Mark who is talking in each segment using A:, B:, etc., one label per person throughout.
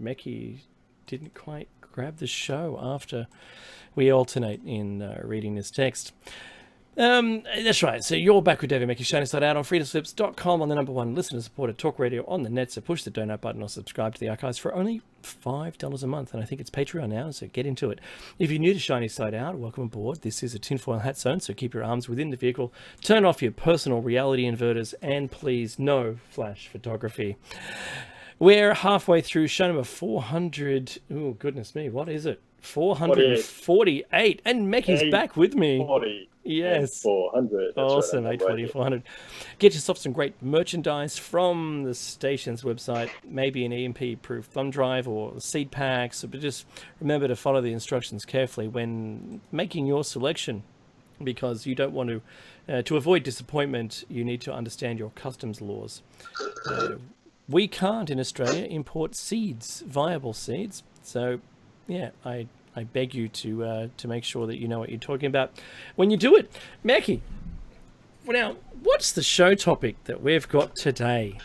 A: Meki didn't quite grab the show after we alternate in reading this text. That's right. So you're back with David Meki, showing us out on freedomslips.com on the #1 listener-supported talk radio on the net. So push the donate button or subscribe to the archives for only $5 a month. And I think it's Patreon now, so get into it. If you're new to Shiny Side Out, welcome aboard. This is a tinfoil hat zone, so keep your arms within the vehicle. Turn off your personal reality inverters, and please, no flash photography. We're halfway through show number 400. Oh, goodness me. What is it? 448. And Meki's back with me.
B: 40.
A: Yes.
B: 400. That's
A: awesome.
B: Right,
A: 840, 400. Get yourself some great merchandise from the station's website. Maybe an EMP-proof thumb drive or seed packs. But just remember to follow the instructions carefully when making your selection, because you don't want to avoid disappointment, you need to understand your customs laws. We can't in Australia import seeds, viable seeds. So, yeah, I beg you to make sure that you know what you're talking about when you do it. Meki, now, what's the show topic that we've got today?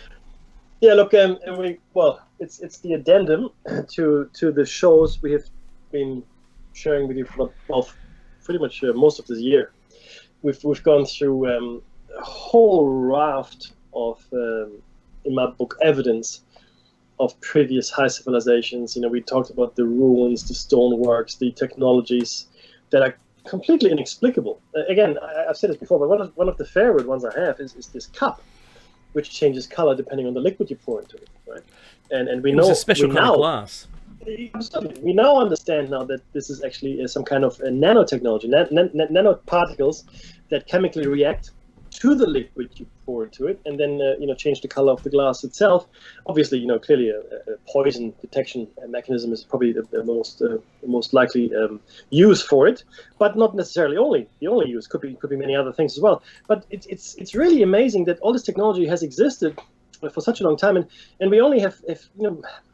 B: Yeah, look, it's the addendum to the shows we have been sharing with you for pretty much most of this year. We've gone through a whole raft of in my book, evidence of previous high civilizations. We talked about the ruins, the stoneworks, the technologies that are completely inexplicable. Again, I've said this before, but one of the favorite ones I have is this cup, which changes color depending on the liquid you pour into it, right? And we know
A: it's a special kind of glass.
B: Absolutely. We now understand that this is actually some kind of nanotechnology, nanoparticles that chemically react to the liquid you pour into it, and then change the color of the glass itself. Obviously, clearly a poison detection mechanism is probably the most likely use for it, but not necessarily the only use. Could be many other things as well. But it's really amazing that all this technology has existed for such a long time, and we only have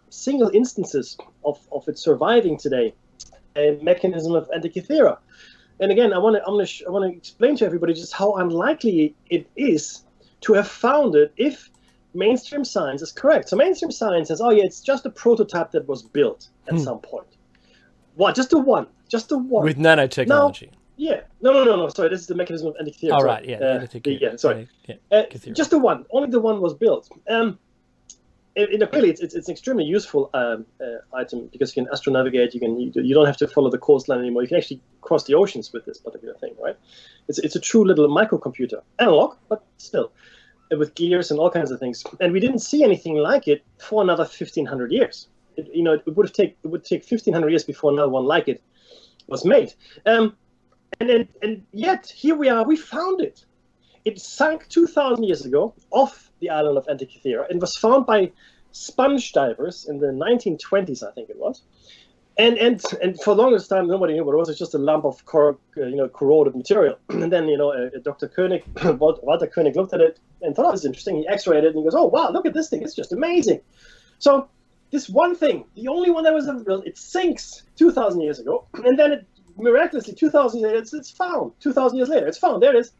B: single instances of it surviving today. A mechanism of Antikythera. And again, I want to explain to everybody just how unlikely it is to have found it if mainstream science is correct. So mainstream science says, it's just a prototype that was built at some point. What? Just the one.
A: With nanotechnology.
B: No. Sorry, this is the mechanism of Antikythera.
A: Oh, right, yeah.
B: Just the one. Only the one was built. Clearly, it's an extremely useful item because you can astronavigate. You don't have to follow the coastline anymore. You can actually cross the oceans with this particular thing, right? It's a true little microcomputer, analog, but still, with gears and all kinds of things. And we didn't see anything like it for another 1,500 years. It would take 1,500 years before another one like it was made. And yet here we are. We found it. It sank 2,000 years ago off the island of Antikythera and was found by sponge divers in the 1920s, I think it was. And for the longest time, nobody knew what it was. It's just a lump of corroded material. And then, Dr. Koenig, Walter Koenig, looked at it and thought, this is interesting. He x-rayed it and he goes, oh, wow, look at this thing. It's just amazing. So this one thing, the only one that was ever built, it sinks 2,000 years ago. And then it miraculously, 2,000 years later, it's found. 2,000 years later, it's found. There it is.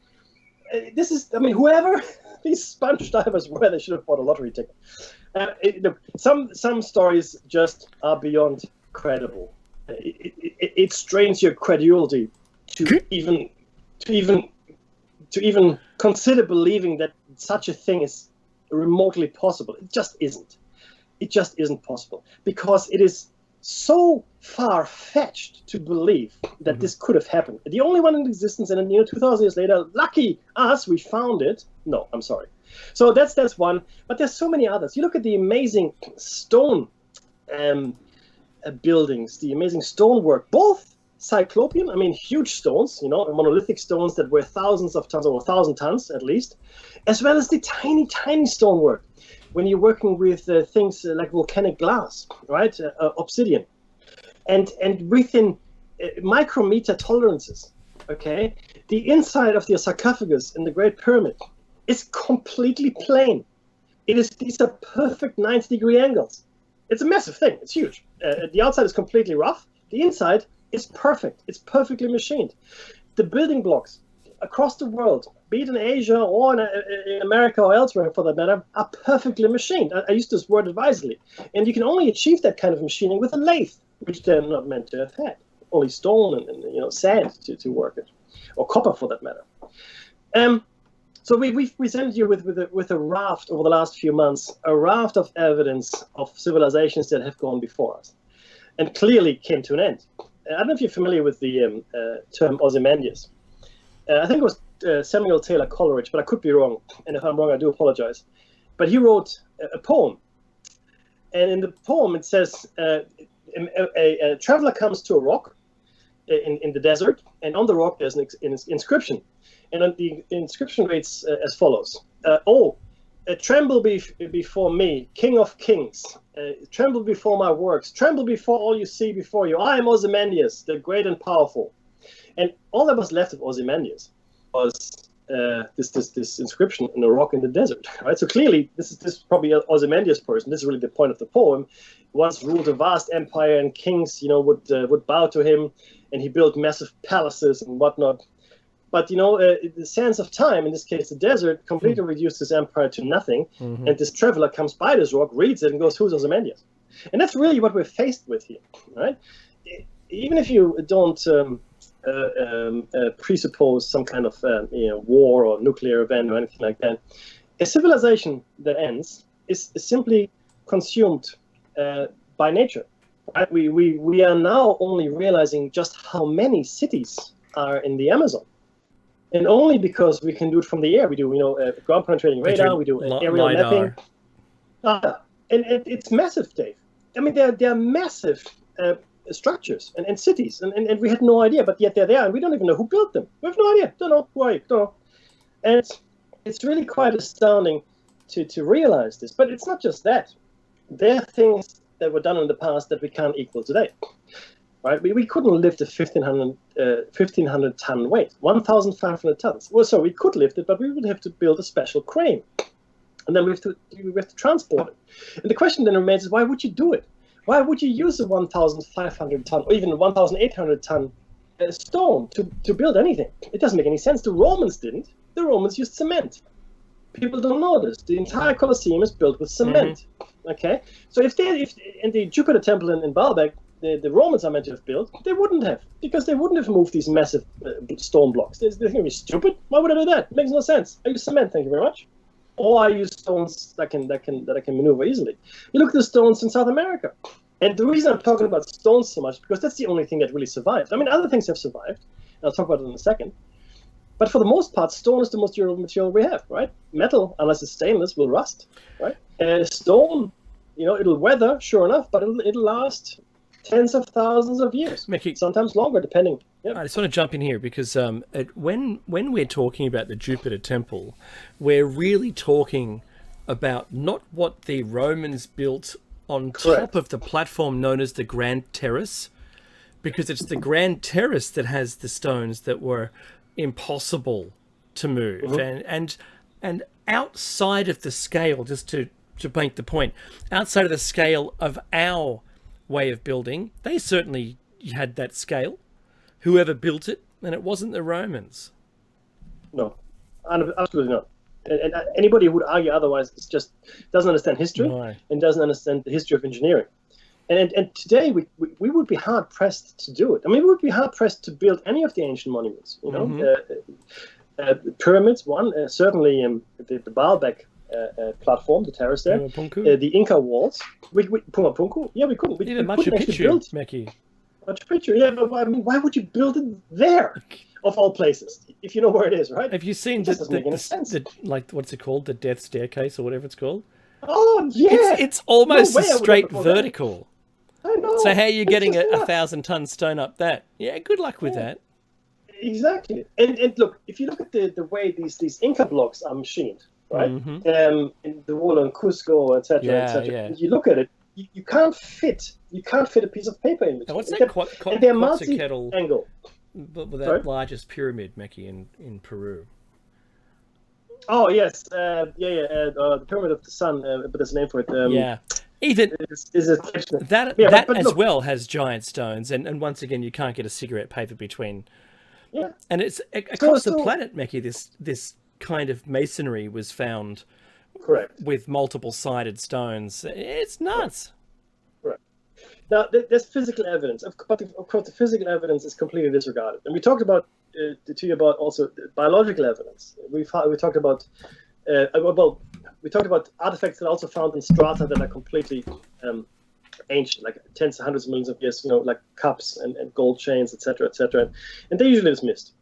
B: Whoever these sponge divers were, they should have bought a lottery ticket. Some stories just are beyond credible. It strains your credulity to even consider believing that such a thing is remotely possible. It just isn't. It just isn't possible because it is so far-fetched to believe that this could have happened. The only one in existence, and 2,000 years later, lucky us, we found it. No, I'm sorry. So that's one, but there's so many others. You look at the amazing stone buildings, the amazing stonework, both cyclopean, huge stones, monolithic stones that were thousands of tons, or 1,000 tons at least, as well as the tiny, tiny stonework. When you're working with things like volcanic glass, right, obsidian, and within micrometer tolerances, okay, the inside of the sarcophagus in the Great Pyramid is completely plain. These are perfect 90-degree angles. It's a massive thing. It's huge. The outside is completely rough. The inside is perfect. It's perfectly machined. The building blocks across the world be it in Asia or in America or elsewhere for that matter, are perfectly machined. I use this word advisedly. And you can only achieve that kind of machining with a lathe, which they're not meant to have had. Only stone and sand to work it, or copper for that matter. So we've presented you with a raft over the last few months, a raft of evidence of civilizations that have gone before us, and clearly came to an end. I don't know if you're familiar with the term Ozymandias. I think it was Samuel Taylor Coleridge, but I could be wrong. And if I'm wrong, I do apologize. But he wrote a poem. And in the poem, it says, a traveler comes to a rock in the desert, and on the rock there's an inscription. And the inscription reads as follows. Tremble before me, King of Kings. Tremble before my works. Tremble before all you see before you. I am Ozymandias, the great and powerful. And all that was left of Ozymandias was this inscription in a rock in the desert. Right. So clearly, this is probably an Ozymandias person. This is really the point of the poem. Once ruled a vast empire, and kings, would bow to him, and he built massive palaces and whatnot. But the sands of time, in this case the desert, completely reduced his empire to nothing. Mm-hmm. And this traveler comes by this rock, reads it, and goes, "Who's Ozymandias?" And that's really what we're faced with here, right? Even if you don't presuppose some kind of war or nuclear event or anything like that, a civilization that ends is simply consumed by nature. Right? We are now only realizing just how many cities are in the Amazon. And only because we can do it from the air. We do, ground penetrating radar. We do aerial mapping. And it's massive, Dave. I mean, they're massive structures and cities, and we had no idea, but yet they're there, and we don't even know who built them. We have no idea. Don't know why. Don't know. And it's really quite astounding to realize this. But it's not just that. There are things that were done in the past that we can't equal today. Right? We couldn't lift a 1,500 ton weight, 1,500 tons. Well, so we could lift it, but we would have to build a special crane, and then we have to transport it. And the question then remains: is why would you do it? Why would you use a 1,500 ton or even a 1,800 ton stone to build anything? It doesn't make any sense. The Romans didn't. The Romans used cement. People don't know this. The entire Colosseum is built with cement. Mm-hmm. Okay, so if in the Jupiter Temple in Baalbek, the Romans are meant to have built, they wouldn't have, because they wouldn't have moved these massive stone blocks. They're going to be stupid. Why would I do that? It makes no sense. I use cement, thank you very much. Or I use stones that I can maneuver easily. You look at the stones in South America. And the reason I'm talking about stones so much, because that's the only thing that really survived. I mean, other things have survived, and I'll talk about it in a second. But for the most part, stone is the most durable material we have, right? Metal, unless it's stainless, will rust, right? Stone, it'll weather, sure enough, but it'll last tens of thousands of years, Mickey, sometimes longer, depending. Yep.
A: I just want to jump in here because when we're talking about the Jupiter Temple, we're really talking about not what the Romans built on top of the platform known as the Grand Terrace, because it's the Grand Terrace that has the stones that were impossible to move. Mm-hmm. And outside of the scale, just to make the point, outside of the scale of our way of building, they certainly had that scale, whoever built it, and it wasn't the Romans.
B: No, absolutely not. And anybody who would argue otherwise just doesn't understand history and doesn't understand the history of engineering. And today we would be hard pressed to do it. I mean, we would be hard pressed to build any of the ancient monuments. Pyramids, certainly the Baalbek platform, the terrace there, the Inca walls. Pumapunku? Yeah, we couldn't.
A: Even Machu Picchu, Mickey.
B: Machu Picchu, yeah, but I mean, why would you build it there, of all places, if you know where it is, right?
A: Have you seen the what's it called, the Death Staircase or whatever it's called?
B: Oh yeah,
A: it's almost a straight vertical.
B: I know.
A: So how are you getting a 1,000-ton stone up that? Yeah, good luck with that.
B: Exactly. And look, if you look at the way these Inca blocks are machined, right? Mm-hmm. In the wall in Cusco, etc., etc. Yeah. You look at it, you can't fit a piece of paper in between.
A: What's that?
B: And they're multi-angle.
A: But with that largest pyramid, Mickey, in Peru.
B: Oh yes, the Pyramid of the Sun, but there's a name for it.
A: Even
B: is it
A: that as well has giant stones, and once again you can't get a cigarette paper between
B: Yeah.
A: And it's across the planet, Meki, this kind of masonry was found.
B: Correct.
A: With multiple sided stones. It's nuts.
B: Right. Now, there's physical evidence, but of course the physical evidence is completely disregarded. And we talked about to you about also biological evidence. We talked about we talked about artifacts that are also found in strata that are completely ancient, like tens of hundreds of millions of years, like cups and gold chains, etc., etc. And they're usually dismissed,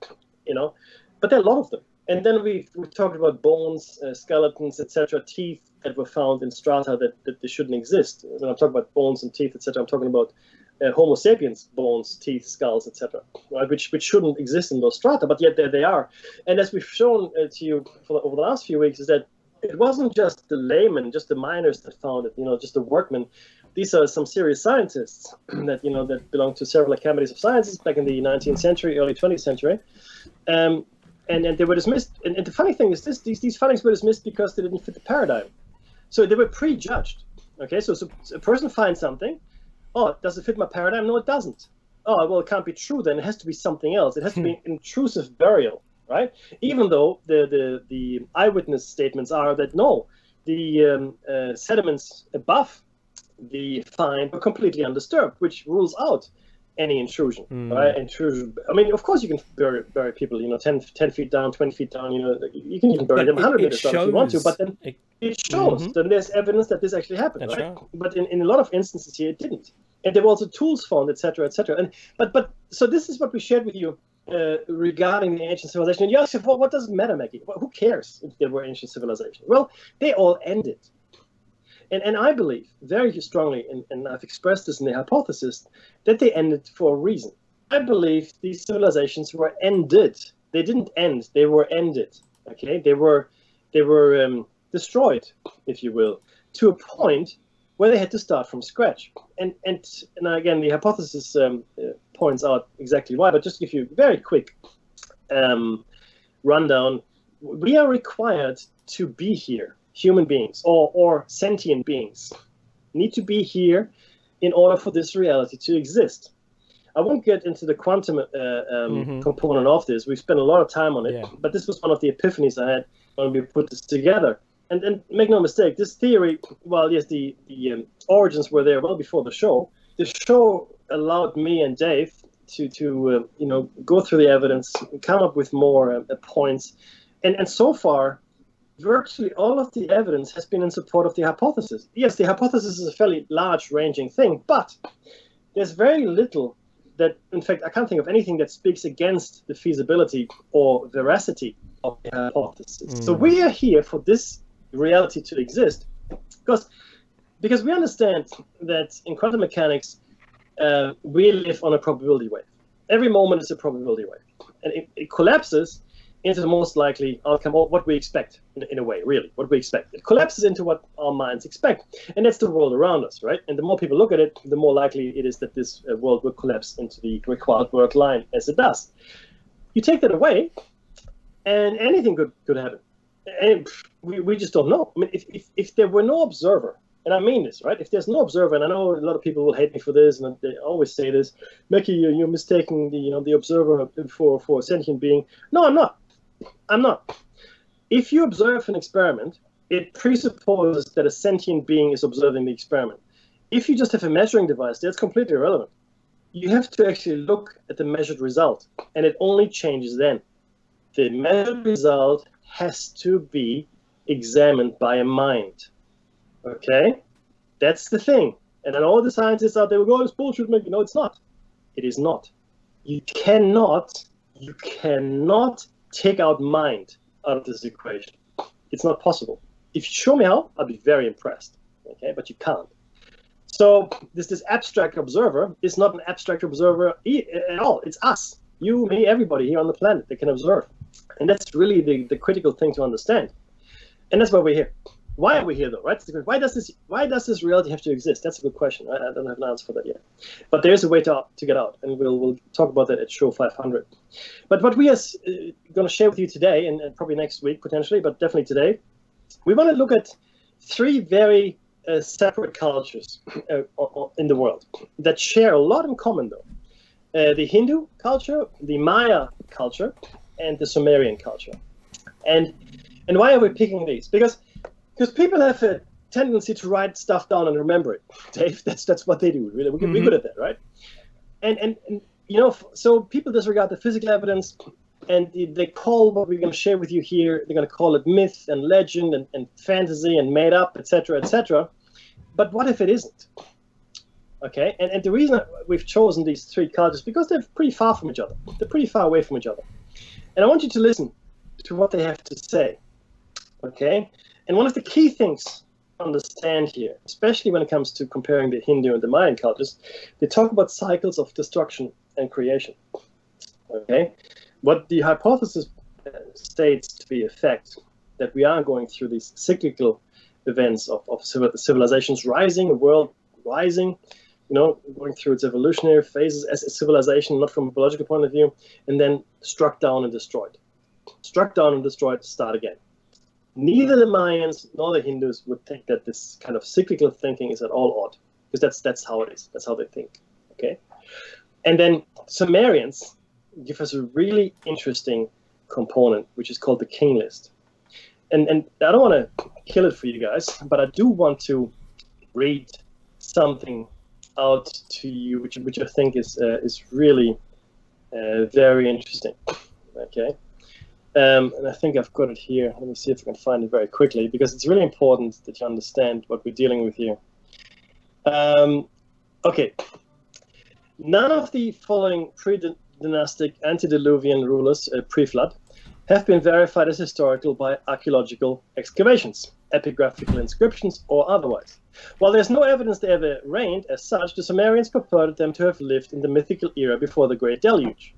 B: but there are a lot of them. And then we talked about bones, skeletons, etc., teeth that were found in strata that they shouldn't exist. When I'm talking about bones and teeth, etc., I'm talking about Homo sapiens bones, teeth, skulls, etc., right? which shouldn't exist in those strata, but yet there they are. And as we've shown to you over the last few weeks, is that it wasn't just the laymen, just the miners that found it, just the workmen. These are some serious scientists that that belong to several academies of sciences back in the 19th century, early 20th century. And they were dismissed. And the funny thing is these findings were dismissed because they didn't fit the paradigm. So they were prejudged. Okay, so a person finds something. Oh, does it fit my paradigm? No, it doesn't. Oh, well, it can't be true then. It has to be something else. It has to be an intrusive burial, right? Even though the eyewitness statements are that no, the sediments above the find were completely undisturbed, which rules out any intrusion, right? Intrusion. I mean, of course, you can bury people, 10 feet down, 20 feet down. You can even bury them 100 meters down if you want to. But then it shows that there's evidence that this actually happened, right? But in a lot of instances here, it didn't. And there were also tools found, etc., etc. And but so this is what we shared with you regarding the ancient civilization. And you ask, well, what does it matter, Maggie? Well, who cares if there were ancient civilizations? Well, they all ended. And I believe very strongly, and I've expressed this in the hypothesis, that they ended for a reason. I believe these civilizations were ended. They didn't end. They were ended. Okay, they were destroyed, if you will, to a point where they had to start from scratch. And again, the hypothesis points out exactly why. But just to give you a very quick rundown, we are required to be here. Human beings or sentient beings need to be here in order for this reality to exist. I won't get into the quantum component of this. We've spent a lot of time on it, but this was one of the epiphanies I had when we put this together. And make no mistake, this theory, well, yes, the origins were there well before the show. The show allowed me and Dave to go through the evidence, come up with more points, and so far, virtually all of the evidence has been in support of the hypothesis. Yes, the hypothesis is a fairly large-ranging thing, but there's very little that, in fact, I can't think of anything that speaks against the feasibility or veracity of the hypothesis. So we are here for this reality to exist because we understand that in quantum mechanics, we live on a probability wave. Every moment is a probability wave, and it collapses into the most likely outcome, or what we expect, in a way, really, what we expect. It collapses into what our minds expect, and that's the world around us, right? And the more people look at it, the more likely it is that this world will collapse into the required world line, as it does. You take that away, and anything could happen. And we just don't know. I mean, if there were no observer, and I mean this, right? If there's no observer, and I know a lot of people will hate me for this, and they always say this, Mickey, you're mistaking the observer for a sentient being. No, I'm not. I'm not. If you observe an experiment, it presupposes that a sentient being is observing the experiment. If you just have a measuring device, that's completely irrelevant. You have to actually look at the measured result, and it only changes then. The measured result has to be examined by a mind. Okay? That's the thing. And then all the scientists out there will go, oh, it's bullshit, Mickey. No, it's not. It is not. You cannot take out mind out of this equation. It's not possible. If you show me how, I'll be very impressed. Okay, but you can't. So this abstract observer is not an abstract observer at all. It's us, you, me, everybody here on the planet that can observe. And that's really the critical thing to understand. And that's why we're here. Why are we here, though? Right? Why does this reality have to exist? That's a good question. I don't have an answer for that yet. But there is a way to get out, and we'll talk about that at show 500. But what we are going to share with you today, and probably next week potentially, but definitely today, we want to look at three very separate cultures in the world that share a lot in common, though. the Hindu culture, the Maya culture, and the Sumerian culture. And why are we picking these? Because people have a tendency to write stuff down and remember it. Dave, that's what they do. We're good at that, right? And so people disregard the physical evidence, and they call what we're going to share with you here, they're going to call it myth and legend and fantasy and made up, etc., etc. But what if it isn't? Okay, and the reason we've chosen these three cultures is because they're pretty far from each other. They're pretty far away from each other. And I want you to listen to what they have to say. Okay, and one of the key things to understand here, especially when it comes to comparing the Hindu and the Mayan cultures, they talk about cycles of destruction and creation. Okay, what the hypothesis states to be a fact, that we are going through these cyclical events of civilizations rising, a world rising, going through its evolutionary phases as a civilization, not from a biological point of view, and then struck down and destroyed. Struck down and destroyed, start again. Neither the Mayans nor the Hindus would think that this kind of cyclical thinking is at all odd, because that's how it is. That's how they think. Okay, and then Sumerians give us a really interesting component, which is called the king list. And I don't want to kill it for you guys, but I do want to read something out to you, which I think is really very interesting. Okay, and I think I've got it here. Let me see if I can find it very quickly, because it's really important that you understand what we're dealing with here. Okay, none of the following pre-dynastic antediluvian rulers, pre-flood, have been verified as historical by archaeological excavations, epigraphical inscriptions, or otherwise. While there's no evidence they ever reigned as such, the Sumerians purported them to have lived in the mythical era before the Great Deluge.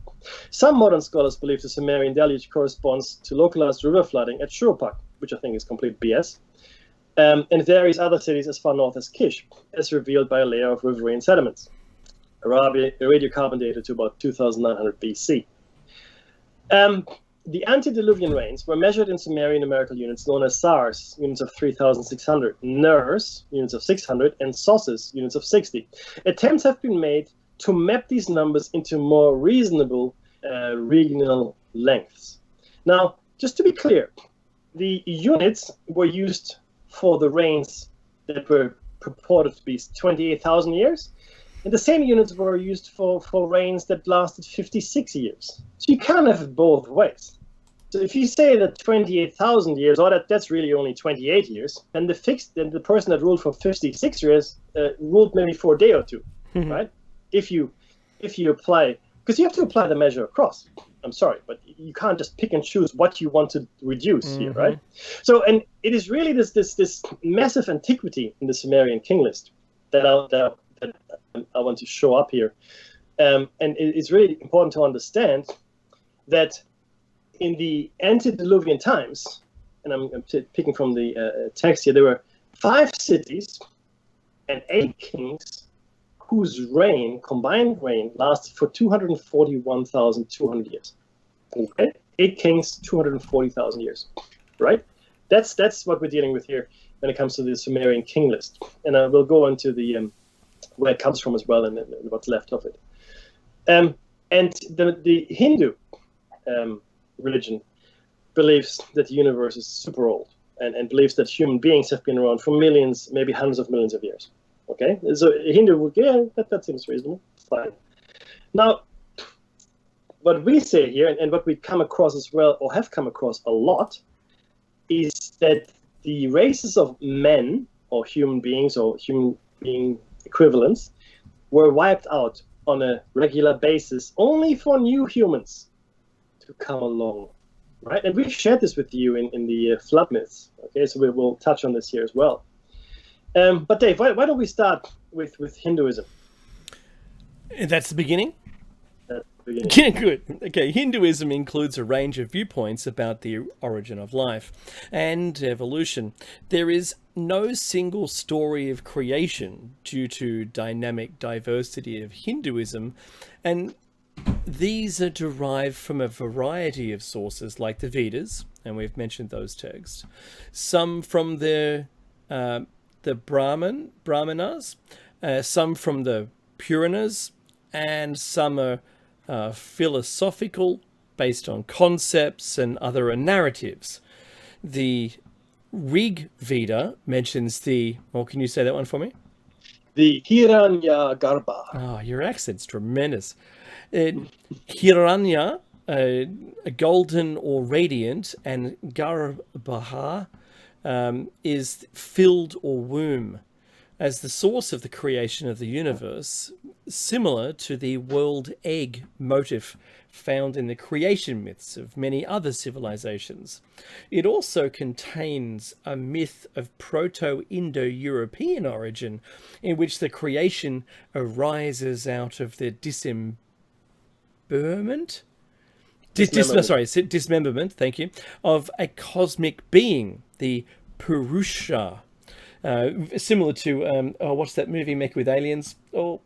B: Some modern scholars believe the Sumerian deluge corresponds to localized river flooding at Shurpak, which I think is complete BS, and various other cities as far north as Kish, as revealed by a layer of riverine sediments, radiocarbon dated to about 2900 BC. The antediluvian rains were measured in Sumerian numerical units known as sars, units of 3,600, ners, units of 600, and soses, units of 60. Attempts have been made to map these numbers into more reasonable regional lengths. Now, just to be clear, the units were used for the rains that were purported to be 28,000 years, and the same units were used for rains that lasted 56 years. So you can't have it both ways. So if you say that 28,000 years, or that's really only 28 years, then the person that ruled for 56 years ruled maybe for a day or two, right? If you apply, because you have to apply the measure across. I'm sorry, but you can't just pick and choose what you want to reduce here, right? So, and it is really this massive antiquity in the Sumerian king list that I want to show up here. And it's really important to understand that in the antediluvian times, and I'm picking from the text here, there were 5 cities and 8 kings whose combined reign lasted for 241,200 years. Okay, 8 kings, 240,000 years, right? That's what we're dealing with here when it comes to the Sumerian king list, and I will go into the where it comes from as well, and what's left of it. And the Hindu religion believes that the universe is super old, and believes that human beings have been around for millions, maybe hundreds of millions of years. Okay, so a Hindu would, that seems reasonable, fine. Now, what we say here, and what we come across as well, or have come across a lot, is that the races of men, or human beings, or human being equivalents, were wiped out on a regular basis only for new humans to come along, right? And we've shared this with you in the flood myths, okay? So we will touch on this here as well. But Dave, why don't we start with Hinduism?
A: That's the beginning?
B: That's the beginning.
A: Yeah, good. Okay, Hinduism includes a range of viewpoints about the origin of life and evolution. There is no single story of creation due to dynamic diversity of Hinduism, and these are derived from a variety of sources like the Vedas, and we've mentioned those texts, some from the Brahmanas, some from the Puranas, and some are philosophical, based on concepts, and other are narratives. The Rig Veda mentions the, well, can you say that one for me?
B: The Hiranya Garbha.
A: Oh, your accent's tremendous. Hiranya, a golden or radiant, and Garbha is filled or womb, as the source of the creation of the universe, similar to the world egg motif found in the creation myths of many other civilizations. It also contains a myth of Proto-Indo-European origin, in which the creation arises out of the dismemberment, thank you, of a cosmic being, the Purusha. Similar to what's that movie make with aliens? Oh,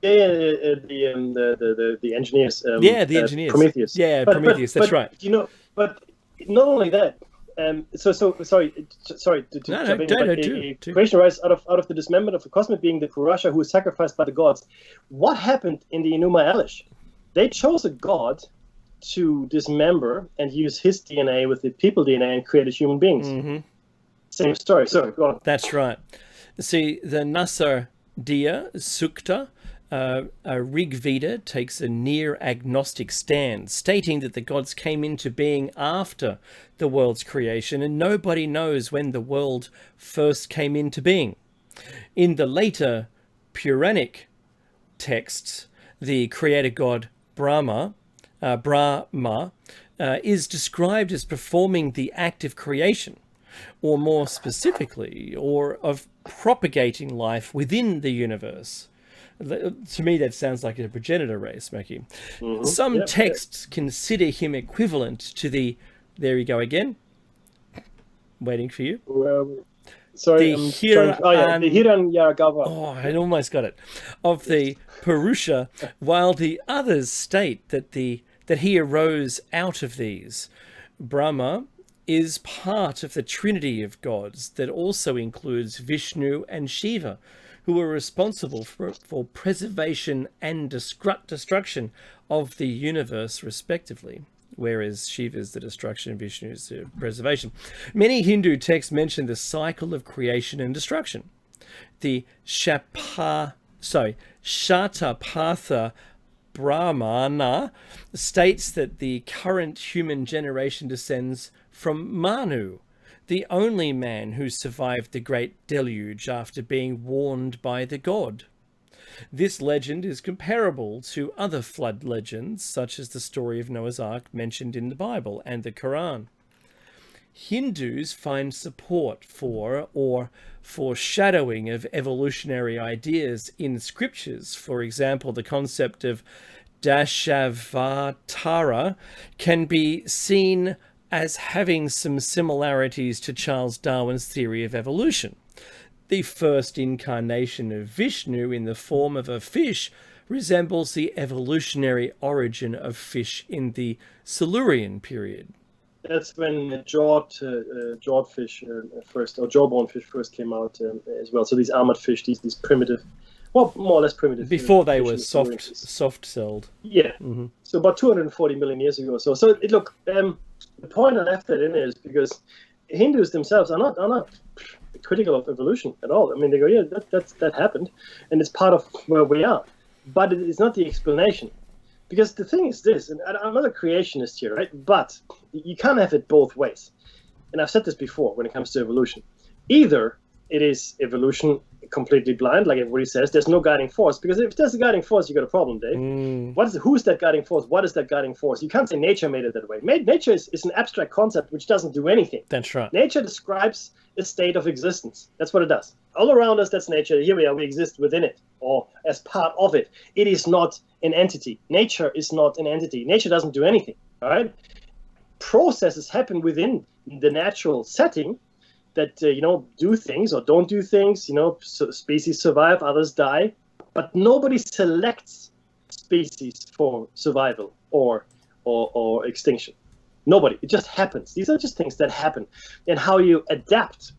B: the engineers.
A: The engineers.
B: Prometheus.
A: Yeah, Prometheus. That's right.
B: You know, but not only that. So sorry to jump in. But creation arises out of the dismemberment of a cosmic being, the Purusha, who was sacrificed by the gods. What happened in the Enuma Elish? They chose a god to dismember and use his DNA with the people DNA and created human beings. Mm-hmm. Same story. Sorry, go on.
A: That's right. See, the Nasar Dia Sukta, Rig Veda, takes a near agnostic stand, stating that the gods came into being after the world's creation, and nobody knows when the world first came into being. In the later Puranic texts, the creator god Brahma is described as performing the act of creation, or more specifically, or of propagating life within the universe. To me, that sounds like a progenitor race, Mackie. Mm-hmm. Some texts consider him equivalent to the, there you go again, waiting for you.
B: The Hiranyagarbha.
A: Oh, I almost got it. Of the Purusha, while the others state that he arose out of these. Brahma is part of the trinity of gods that also includes Vishnu and Shiva, who are responsible for preservation and destruction of the universe, respectively, whereas Shiva is the destruction, Vishnu is the preservation. Many Hindu texts mention the cycle of creation and destruction. The Shatapatha Brahmana states that the current human generation descends from Manu, the only man who survived the great deluge after being warned by the god. This legend is comparable to other flood legends, such as the story of Noah's Ark mentioned in the Bible and the Quran. Hindus find support for or foreshadowing of evolutionary ideas in scriptures. For example, the concept of Dashavatara can be seen as having some similarities to Charles Darwin's theory of evolution. The first incarnation of Vishnu in the form of a fish resembles the evolutionary origin of fish in the Silurian period.
B: That's when jawed fish first, or jawbone fish first came out as well. So these armored fish, these primitive, well, more or less primitive.
A: Before they were soft-celled.
B: Yeah. Mm-hmm. So about 240 million years ago or so. So the point I left that in is because Hindus themselves are not critical of evolution at all. I mean, they go, yeah, that happened, and it's part of where we are. But it is not the explanation. Because the thing is this, and I'm not a creationist here, right? But you can't have it both ways. And I've said this before when it comes to evolution. Either it is evolution completely blind, like everybody says, there's no guiding force. Because if there's a guiding force, you got a problem, Dave. Who's that guiding force? What is that guiding force? You can't say nature made it that way. Nature is an abstract concept which doesn't do anything.
A: That's right.
B: Nature describes a state of existence. That's what it does. All around us, that's nature. Here we are, we exist within it, or as part of it. It is not an entity. Nature is not an entity. Nature doesn't do anything, all right? Processes happen within the natural setting that, do things or don't do things. So species survive, others die. But nobody selects species for survival or extinction. Nobody. It just happens. These are just things that happen. And how you adapt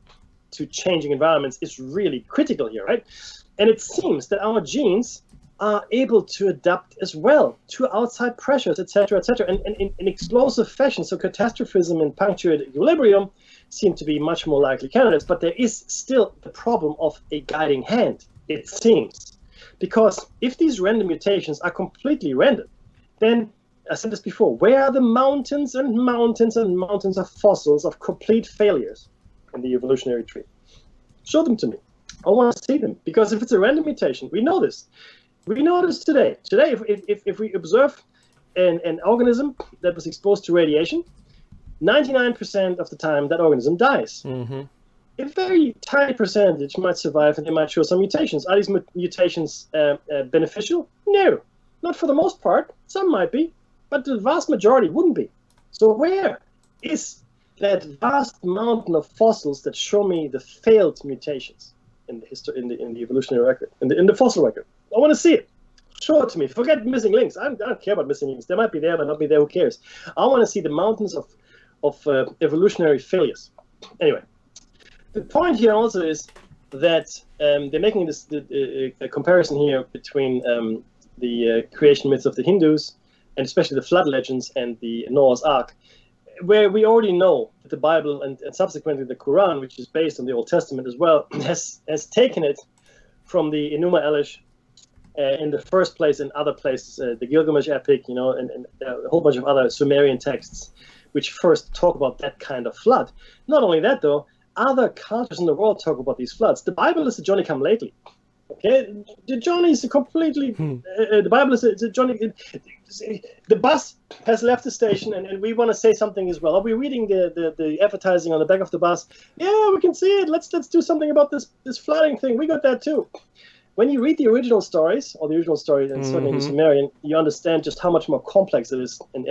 B: to changing environments is really critical here, right? And it seems that our genes are able to adapt as well to outside pressures, etc., and in explosive fashion. So catastrophism and punctuated equilibrium seem to be much more likely candidates, but there is still the problem of a guiding hand, it seems. Because if these random mutations are completely random, then, I said this before, where are the mountains and mountains and mountains of fossils of complete failures in the evolutionary tree? Show them to me. I want to see them, because if it's a random mutation, we know this. We know this today. Today, if we observe an organism that was exposed to radiation, 99% of the time that organism dies.
A: Mm-hmm.
B: A very tiny percentage might survive, and they might show some mutations. Are these mutations beneficial? No, not for the most part. Some might be, but the vast majority wouldn't be. So where is that vast mountain of fossils that show me the failed mutations in the history, in the evolutionary record, in the fossil record? I want to see it. Show it to me. Forget missing links. I don't care about missing links. They might be there, but not be there. Who cares? I want to see the mountains of evolutionary failures. Anyway, the point here also is that they're making this a comparison here between the creation myths of the Hindus, and especially the flood legends and the Noah's Ark, where we already know that the Bible and subsequently the Quran, which is based on the Old Testament as well, has taken it from the Enuma Elish in the first place, and other places, the Gilgamesh epic, and a whole bunch of other Sumerian texts, which first talk about that kind of flood. Not only that, though, other cultures in the world talk about these floods. The Bible is a Johnny-come-lately. Okay, the Johnny is a completely. The Bible is a Johnny. The bus has left the station, and we want to say something as well. Are we reading the advertising on the back of the bus? Yeah, we can see it. Let's do something about this flooding thing. We got that too. When you read the original stories, and certainly the Sumerian, you understand just how much more complex it is. And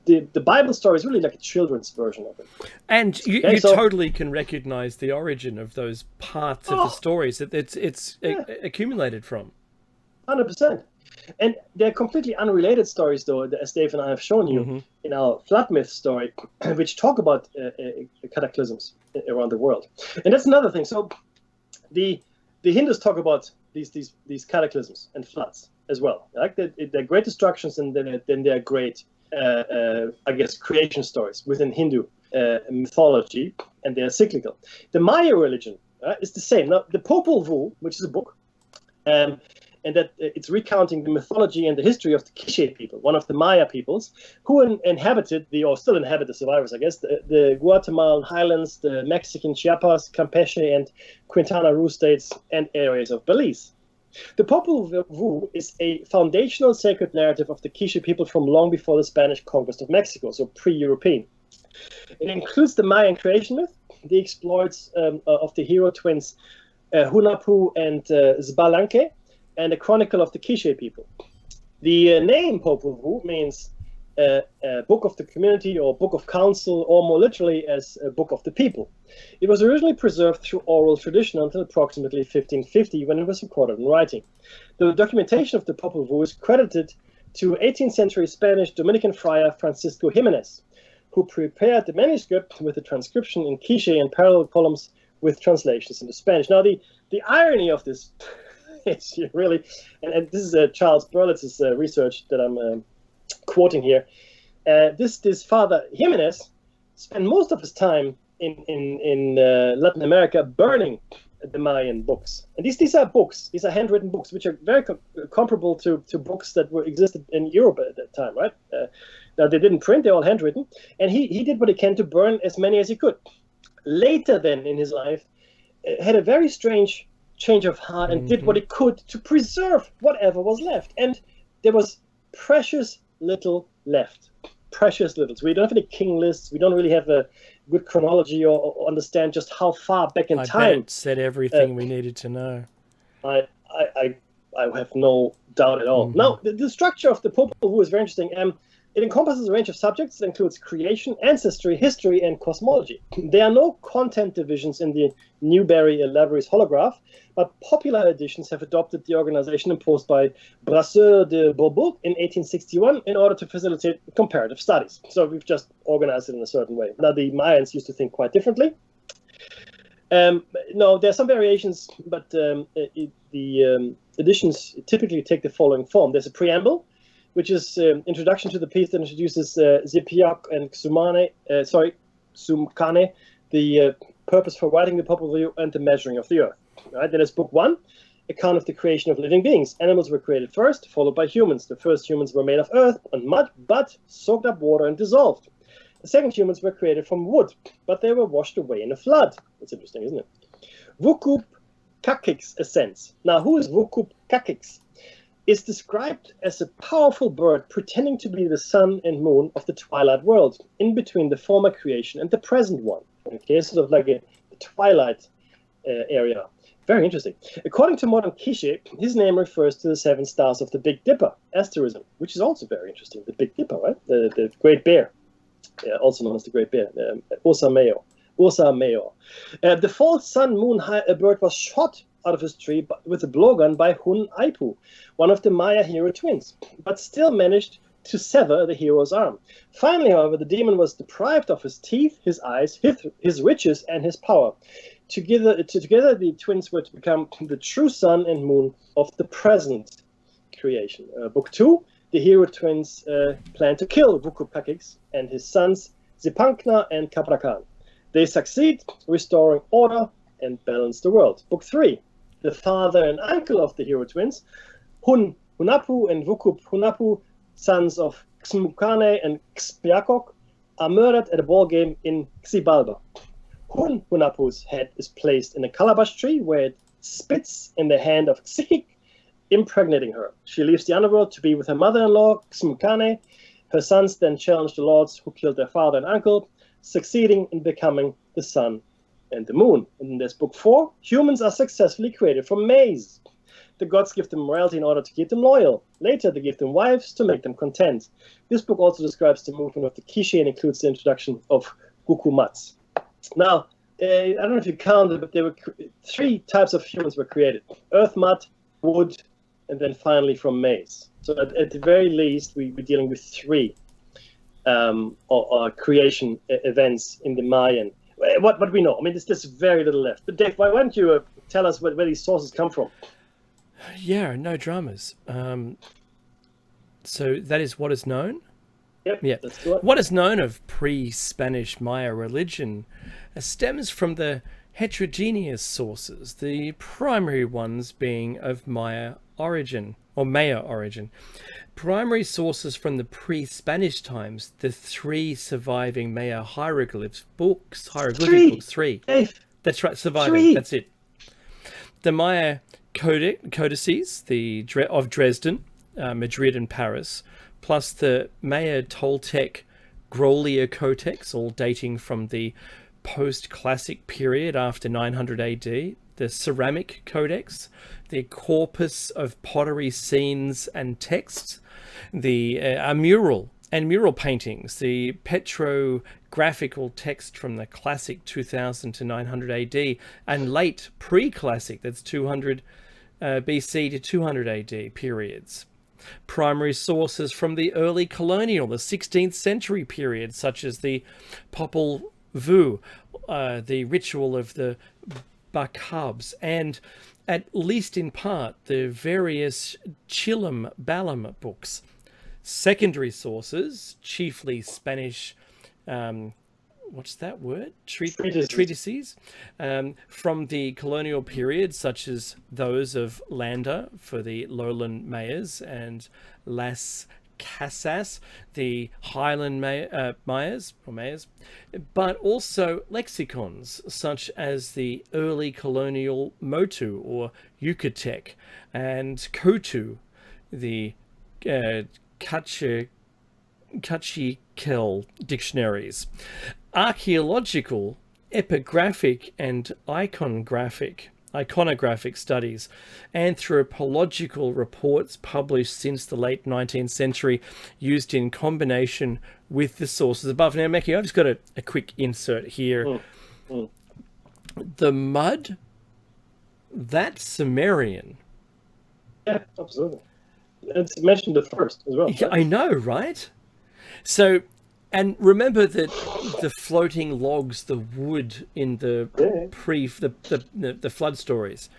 B: the Bible story is really like a children's version of it.
A: And you totally can recognize the origin of those parts of the stories that it's accumulated from.
B: 100%. And they're completely unrelated stories, though, as Dave and I have shown you in our flood myth story, which talk about cataclysms around the world. And that's another thing. So the Hindus talk about these cataclysms and floods as well. Like they're great destructions, and then they're great, I guess, creation stories within Hindu mythology, and they're cyclical. The Maya religion is the same. Now, the Popol Vuh, which is a book, and that it's recounting the mythology and the history of the Quiche people, one of the Maya peoples, who inhabited or still inhabit the survivors, I guess, the Guatemalan highlands, the Mexican Chiapas, Campeche, and Quintana Roo states, and areas of Belize. The Popol Vuh is a foundational sacred narrative of the Quiche people from long before the Spanish conquest of Mexico, so pre-European. It includes the Mayan creation myth, the exploits of the hero twins Hunahpu and Xbalanque, and a chronicle of the Quiche people. The name Popol Vuh means book of the community, or book of council, or more literally as a book of the people. It was originally preserved through oral tradition until approximately 1550, when it was recorded in writing. The documentation of the Popol Vuh is credited to 18th century Spanish Dominican friar Francisco Jimenez, who prepared the manuscript with the transcription in Quiche and parallel columns with translations into Spanish. Now, the irony of this is really, and this is Charles Berlitz's research that I'm quoting here. This father Jimenez spent most of his time in Latin America burning the Mayan books. And these are books. These are handwritten books, which are very comparable to books that existed in Europe at that time, right? Now, they didn't print; they're all handwritten. And he did what he can to burn as many as he could. Later, then in his life, had a very strange change of heart and did what he could to preserve whatever was left. And there was precious little left. Precious little. So we don't have any king lists. We don't really have a good chronology or understand just how far back in time.
A: I bet it said everything we needed to know.
B: I have no doubt at all. Now, the structure of the Popol Vuh is very interesting. It encompasses a range of subjects that includes creation, ancestry, history, and cosmology. There are no content divisions in the Newberry Library's holograph, but popular editions have adopted the organization imposed by Brasseur de Bourbourg in 1861 in order to facilitate comparative studies. So we've just organized it in a certain way. Now, the Mayans used to think quite differently. No, there are some variations, but the editions typically take the following form. There's a preamble, which is introduction to the piece that introduces Zipiak and Sumkane, the purpose for writing the popular view and the measuring of the earth. Right? Then there's book 1, account of the creation of living beings. Animals were created first, followed by humans. The first humans were made of earth and mud, but soaked up water and dissolved. The second humans were created from wood, but they were washed away in a flood. That's interesting, isn't it? Vukup Kakix ascends. Now, who is Vukup Kakix? Is described as a powerful bird pretending to be the sun and moon of the twilight world, in between the former creation and the present one. Okay, sort of like a twilight area. Very interesting. According to modern Quiche, his name refers to the 7 stars of the Big Dipper, asterism, which is also very interesting. The Big Dipper, right? The Great Bear, also known as the Great Bear, Ursa Major. The false sun moon bird was shot out of his tree with a blowgun by Hun Aipu, one of the Maya hero twins, but still managed to sever the hero's arm. Finally, however, the demon was deprived of his teeth, his eyes, his riches, and his power. Together, the twins were to become the true sun and moon of the present creation. Book 2, the hero twins plan to kill Vukupakix and his sons Zipankna and Kaprakan. They succeed, restoring order and balance the world. Book 3, the father and uncle of the hero twins, Hunapu and Vukup Hunapu, sons of Xmukane and Xpiakok, are murdered at a ball game in Xibalba. Hunapu's head is placed in a calabash tree where it spits in the hand of Xikik, impregnating her. She leaves the underworld to be with her mother-in-law, Xmukane. Her sons then challenge the lords who killed their father and uncle, succeeding in becoming the sun and the moon. In this book 4, humans are successfully created from maize. The gods give them morality in order to keep them loyal. Later, they give them wives to make them content. This book also describes the movement of the Quiche and includes the introduction of Gukumats. Now, I don't know if you counted, but there were 3 types of humans were created: earth, mud, wood, and then finally from maize. So at the very least, we're dealing with 3 creation events in the Mayan. What we know, I mean, there's very little left. But Dave, why don't you tell us where these sources come from?
A: Yeah, no dramas. So that is what is known?
B: Yep,
A: yeah.
B: Let's do it.
A: What is known of pre-Spanish Maya religion stems from the heterogeneous sources, the primary ones being of Maya origin, or Maya origin. Primary sources from the pre-Spanish times, the 3 surviving Maya hieroglyphic books, 3.
B: Dave.
A: That's right, surviving,
B: 3.
A: That's it. The Maya codices, of Dresden, Madrid and Paris, plus the Maya Toltec Grolier Codex, all dating from the post-classic period after 900 AD, the Ceramic Codex, the corpus of pottery scenes and texts, the mural and mural paintings, the petrographical text from the classic 2000 to 900 AD, and late pre-classic, that's 200 BC to 200 AD periods. Primary sources from the early colonial, the 16th century period, such as the Popol Vuh, the ritual of the Bacabs, and at least in part the various Chilam Balam books. Secondary sources, chiefly Spanish, what's that word? Treatises. From the colonial period, such as those of Landa for the lowland Mayas and Las Casas, the highland Mayas, but also lexicons such as the early colonial Motu or Yucatec and Kotu, the Kachikel dictionaries. Archaeological, epigraphic and iconographic studies, anthropological reports published since the late 19th century, used in combination with the sources above. Now, Mackie, I've just got a quick insert here. The mud, that's Sumerian.
B: Yeah, absolutely. It's mentioned the first as well.
A: Yeah, I know, right? So, and remember that the floating logs, the wood in the the flood stories.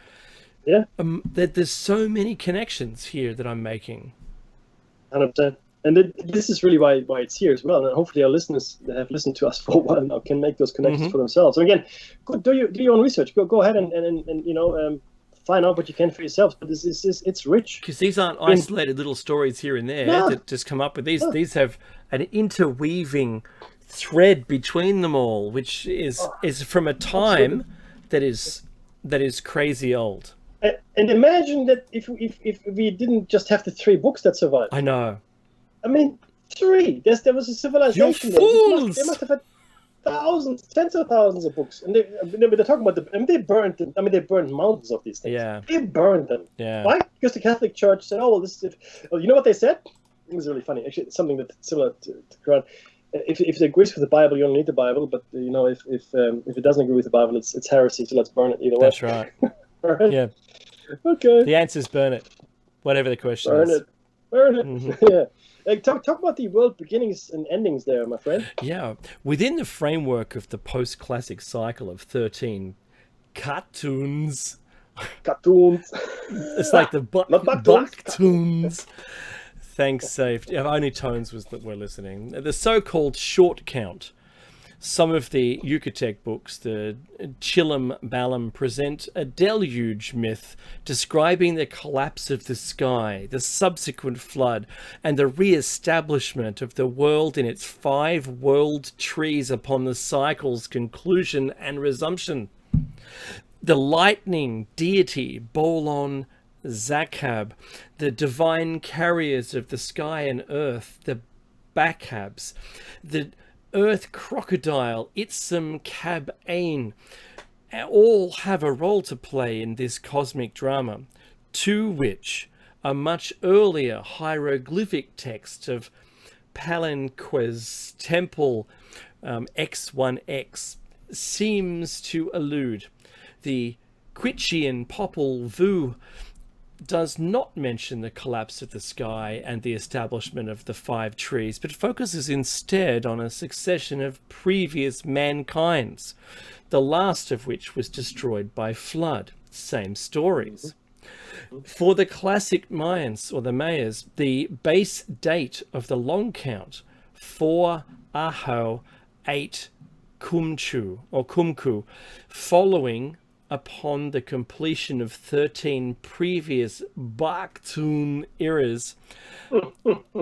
B: Yeah.
A: There's so many connections here that I'm making.
B: 100%. And this is really why it's here as well. And hopefully our listeners that have listened to us for a while now can make those connections for themselves. So again, do your own research. Go ahead and find out what you can for yourselves. But it's rich.
A: Because these aren't isolated little stories here and there that just come up with these. No. These have an interweaving thread between them all, which is from a time that is crazy old.
B: And imagine that if we didn't just have the 3 books that survived.
A: I know.
B: I mean, 3. There was a civilization.
A: You're fools!
B: They must have had thousands, tens of thousands of books. And they're talking about they burned them. I mean, they burned mountains of these things.
A: Yeah.
B: They burned them.
A: Yeah.
B: Why? Because the Catholic Church said, "Oh, well, this is it." Well, you know what they said? It was really funny. Actually, it's something that's similar to Quran. If it agrees with the Bible, you don't need the Bible. But if it doesn't agree with the Bible, it's heresy. So let's burn it either way.
A: That's right.
B: Right?
A: Yeah.
B: Okay.
A: The answer is burn it. Whatever the question
B: is. Burn it.
A: Mm-hmm.
B: Yeah. Talk about the world beginnings and endings there, my friend.
A: Yeah. Within the framework of the post-classic cycle of 13 cartoons. It's like the bucktoons. Thanks, Safe. Only Tones were listening. The so-called short count. Some of the Yucatec books, the Chilam Balam, present a deluge myth describing the collapse of the sky, the subsequent flood, and the re-establishment of the world in its 5 world trees upon the cycle's conclusion and resumption. The lightning deity, Bolon Zakab, the divine carriers of the sky and earth, the Bakabs, the earth crocodile, Itzum Kab Ain, all have a role to play in this cosmic drama, to which a much earlier hieroglyphic text of Palenque's temple X1X seems to allude. The Quichian Popol Vuh does not mention the collapse of the sky and the establishment of the 5 trees, but focuses instead on a succession of previous mankind's, the last of which was destroyed by flood. Same stories. For the classic Mayans, or the Mayas, the base date of the long count, 4 Aho 8 Kumchu, or Kumku, following upon the completion of 13 previous Baktun eras,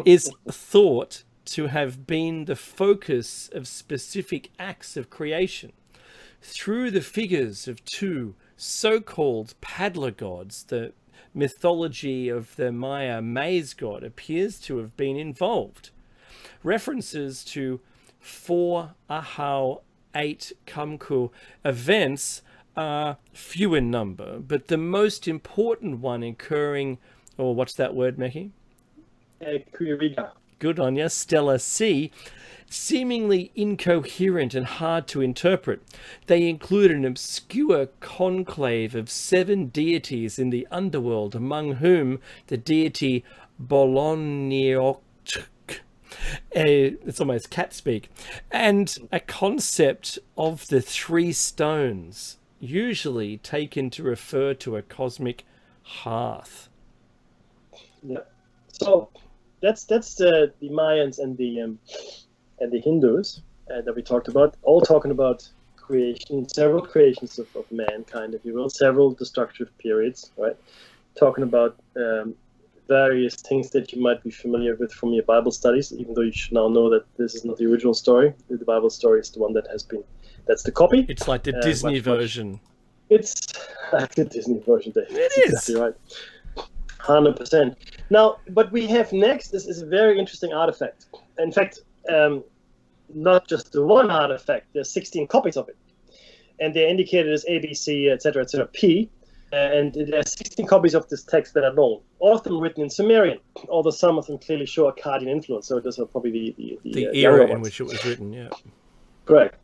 A: is thought to have been the focus of specific acts of creation. Through the figures of 2 so-called paddler gods, the mythology of the Maya maize god appears to have been involved. References to 4 Ahau 8 Kumku events are few in number, but the most important one occurring, or what's that word, Meki?
B: Kuriga.
A: Good on ya. Stella C, seemingly incoherent and hard to interpret. They include an obscure conclave of 7 deities in the underworld, among whom the deity Boloniok, it's almost cat speak, and a concept of the 3 stones, usually taken to refer to a cosmic hearth.
B: Yeah. So that's the Mayans and the Hindus that we talked about, all talking about creation, several creations of mankind, if you will, several destructive periods, right? Talking about various things that you might be familiar with from your Bible studies, even though you should now know that this is not the original story. The Bible story is the one that has been, that's the copy.
A: It's like the Disney version.
B: It's like the Disney version.
A: It is.
B: Exactly right. 100%. Now, what we have next is a very interesting artifact. In fact, not just the one artifact, there's 16 copies of it. And they're indicated as A, B, C, etc., P. And there are 16 copies of this text that are known, all of them written in Sumerian, although some of them clearly show Akkadian influence, so those are probably the
A: era in which it was written, yeah.
B: Correct.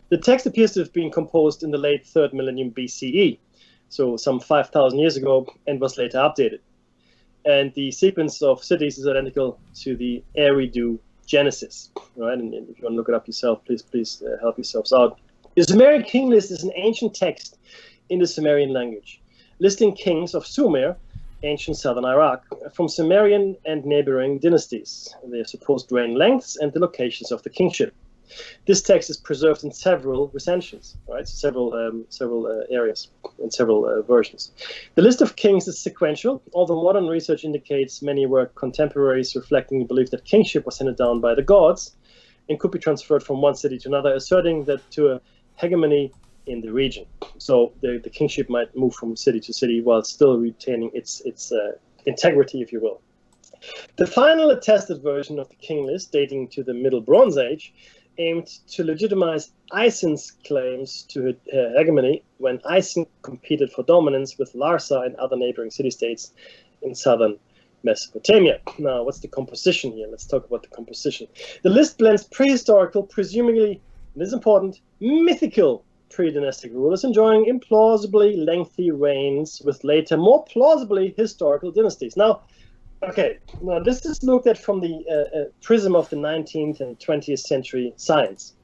B: The text appears to have been composed in the late 3rd millennium BCE, so some 5,000 years ago, and was later updated. And the sequence of cities is identical to the Eridu Genesis, right? And if you want to look it up yourself, please help yourselves out. The Sumerian King List is an ancient text in the Sumerian language. listing kings of Sumer, ancient southern Iraq, from Sumerian and neighboring dynasties, their supposed reign lengths, and the locations of the kingship. This text is preserved in several recensions, right? Several areas and several versions. The list of kings is sequential, although modern research indicates many were contemporaries, reflecting the belief that kingship was handed down by the gods and could be transferred from one city to another, asserting that to a hegemony in the region. So the kingship might move from city to city while still retaining its integrity, if you will. The final attested version of the king list, dating to the Middle Bronze Age, aimed to legitimize Isin's claims to hegemony when Isin competed for dominance with Larsa and other neighboring city-states in southern Mesopotamia. Now, what's the composition here? Let's talk about the composition. The list blends prehistorical, presumably, this is important, mythical pre-dynastic rulers enjoying implausibly lengthy reigns with later, more plausibly historical dynasties. Now, this is looked at from the prism of the 19th and 20th century science.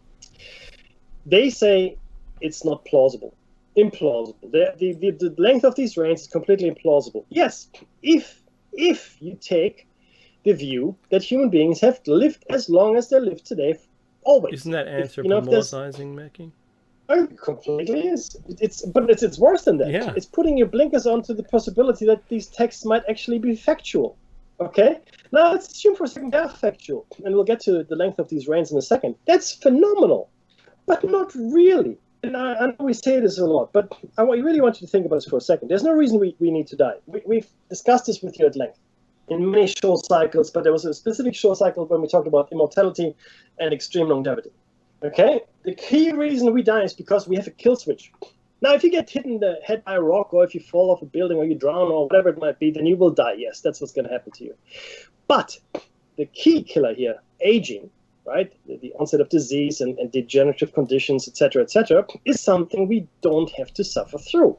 B: They say it's not plausible, implausible. The length of these reigns is completely implausible. Yes, if you take the view that human beings have lived as long as they live today, always.
A: Isn't that anthropomorphizing, Mackie?
B: It completely is. It's worse than that.
A: Yeah.
B: It's putting your blinkers onto the possibility that these texts might actually be factual. Okay? Now let's assume for a second they're factual, and we'll get to the length of these reigns in a second. That's phenomenal, but not really. And I know we say this a lot, but I really want you to think about this for a second. There's no reason we need to die. We've discussed this with you at length in many show cycles, but there was a specific show cycle when we talked about immortality and extreme longevity. Okay? The key reason we die is because we have a kill switch. Now, if you get hit in the head by a rock, or if you fall off a building, or you drown, or whatever it might be, then you will die. Yes, that's what's going to happen to you. But the key killer here, aging, right, the onset of disease and degenerative conditions, etc., is something we don't have to suffer through.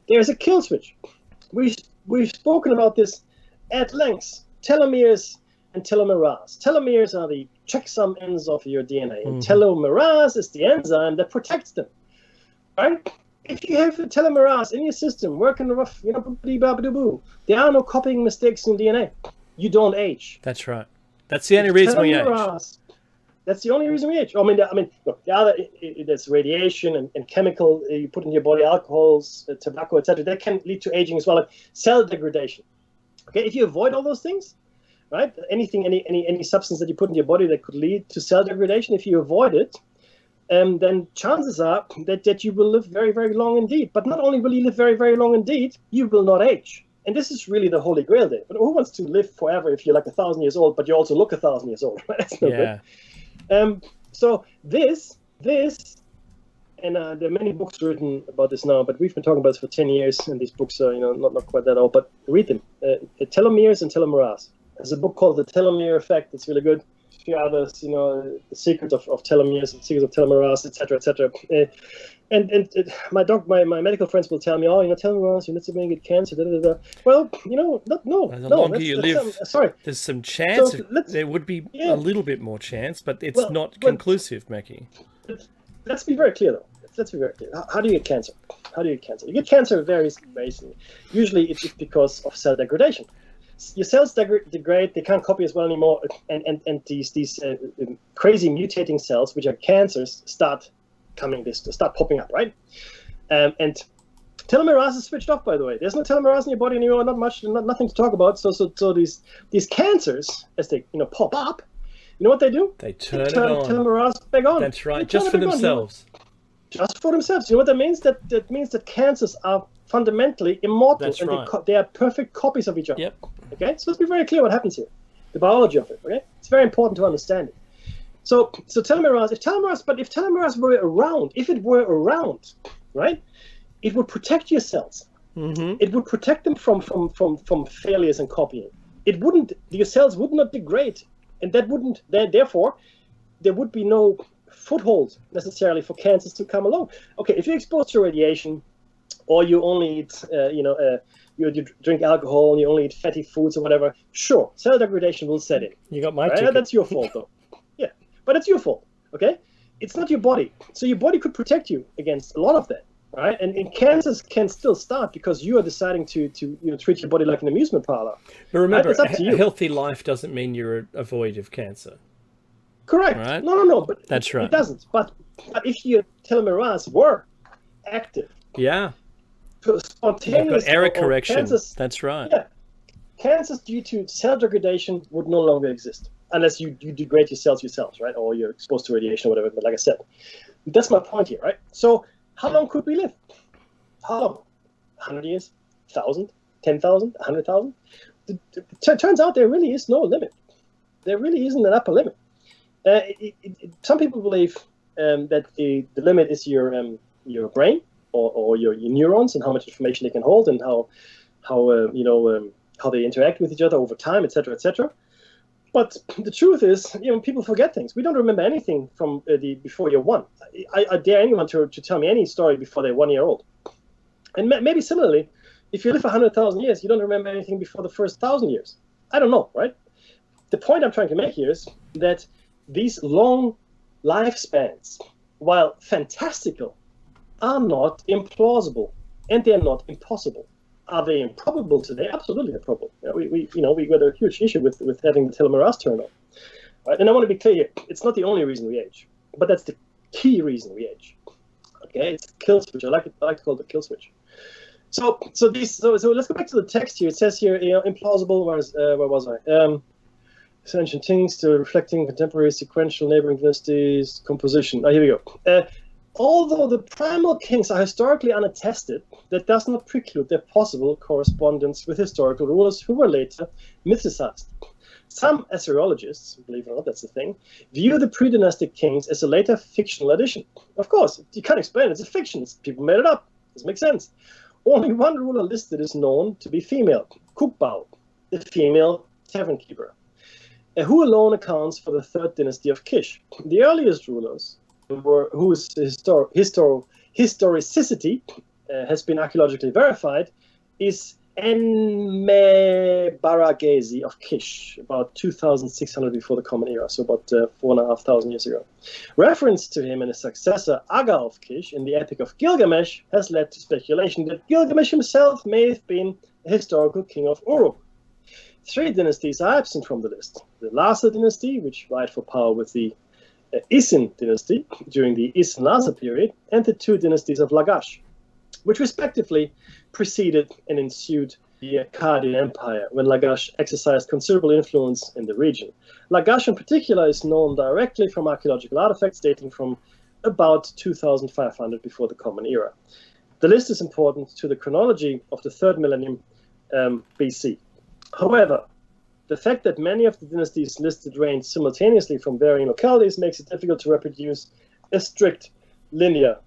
B: There's a kill switch. We've spoken about this at length. Telomeres and telomerase. Telomeres are the checksum ends of your DNA, and telomerase is the enzyme that protects them. Right? If you have a telomerase in your system working rough, there are no copying mistakes in DNA. You don't age.
A: That's right. That's the only reason we age.
B: That's the only reason we age. Look, the other, there's radiation and chemical you put in your body, alcohols, tobacco, etc. That can lead to aging as well, like cell degradation. Okay, if you avoid all those things, right? Any substance that you put in your body that could lead to cell degradation, if you avoid it, then chances are that you will live very, very long indeed. But not only will you live very, very long indeed, you will not age. And this is really the holy grail there. But who wants to live forever if you're like 1,000 years old, but you also look 1,000 years old? Right? That's no good. So this, and there are many books written about this now, but we've been talking about this for 10 years, and these books are not quite that old, but read them. Telomeres and Telomerase. There's a book called The Telomere Effect. It's really good. A few others, The Secret of Telomeres and Secrets of Telomerase, etc. And my medical friends will tell me, telomerase, you're not so going to get cancer. Well, no.
A: The longer you live, there's some chance. There would be a little bit more chance, but it's not conclusive, Mackie.
B: Let's be very clear, though. Let's be very clear. How do you get cancer? You get cancer very basically. Usually it's because of cell degradation. Your cells degrade, they can't copy as well anymore, and these crazy mutating cells, which are cancers, start popping up, right? And telomerase is switched off, by the way. There's no telomerase in your body anymore, nothing to talk about. So these cancers, as they pop up, you know what they do?
A: They turn it on.
B: Telomerase back on.
A: That's right, just for themselves.
B: Just for themselves. You know what that means? That means that cancers are fundamentally immortal.
A: That's
B: and
A: right.
B: They are perfect copies of each other.
A: Yep.
B: Okay, so let's be very clear what happens here. The biology of it. Okay, it's very important to understand it. So telomerase. If telomerase were around, right, it would protect your cells. Mm-hmm. It would protect them from failures and copying. Your cells would not degrade, and therefore there would be no foothold necessarily for cancers to come along. Okay, if you're exposed to radiation, or you only eat, you drink alcohol and you only eat fatty foods or whatever, sure, cell degradation will set in.
A: You got my ticket.
B: That's your fault, though. But it's your fault, okay? It's not your body. So your body could protect you against a lot of that. right? And cancers can still start because you are deciding to treat your body like an amusement parlor.
A: But remember,
B: right? It's up to you.
A: A healthy life doesn't mean you're avoid of cancer.
B: Correct.
A: Right?
B: No. But
A: that's right.
B: It doesn't. But if your telomerase were active,
A: yeah,
B: spontaneous
A: you've got error correction.
B: Cancers,
A: that's right.
B: Yeah, cancers due to cell degradation would no longer exist unless you degrade your cells yourselves, right? Or you're exposed to radiation or whatever. But like I said, that's my point here, right? So how long could we live? How long? 100 years? 1,000? 10,000? 100,000? It turns out there really is no limit. There really isn't an upper limit. Some people believe that the limit is your brain or your neurons and how much information they can hold and how they interact with each other over time, etc., etc. But the truth is, people forget things. We don't remember anything from before you're one. I dare anyone to tell me any story before they're 1 year old. And maybe similarly, if you live 100,000 years, you don't remember anything before the first 1,000 years. I don't know, right? The point I'm trying to make here is that these long lifespans, while fantastical, are not implausible, and they're not impossible. Are they improbable today? Absolutely improbable. We got a huge issue with having the telomerase turn on. Right? And I want to be clear here, it's not the only reason we age, but that's the key reason we age. Okay, it's the kill switch. I like to call it the kill switch. So let's go back to the text here. It says here, implausible. Where was I? Ancient things to reflecting contemporary sequential neighboring dynasties composition. Here we go. Although the primal kings are historically unattested, that does not preclude their possible correspondence with historical rulers who were later mythicized. Some Assyriologists, believe it or not, that's the thing, view the pre-dynastic kings as a later fictional addition. Of course, you can't explain it. It's a fiction. People made it up. Doesn't make sense. Only one ruler listed is known to be female, Kukbao, the female tavern keeper, who alone accounts for the third dynasty of Kish. The earliest rulers, whose historicity has been archaeologically verified, is Enmebaragesi of Kish, about 2,600 before the Common Era, so about 4,500 years ago. Reference to him and his successor Aga of Kish in the Epic of Gilgamesh has led to speculation that Gilgamesh himself may have been a historical king of Uruk. 3 dynasties are absent from the list. The Lhasa dynasty, which vied for power with the Isin dynasty during the Isin-Lhasa period, and the 2 dynasties of Lagash, which respectively preceded and ensued the Akkadian Empire, when Lagash exercised considerable influence in the region. Lagash in particular is known directly from archaeological artifacts dating from about 2,500 before the Common Era. The list is important to the chronology of the 3rd millennium BC. However, the fact that many of the dynasties listed reigned simultaneously from varying localities makes it difficult to reproduce a strict linear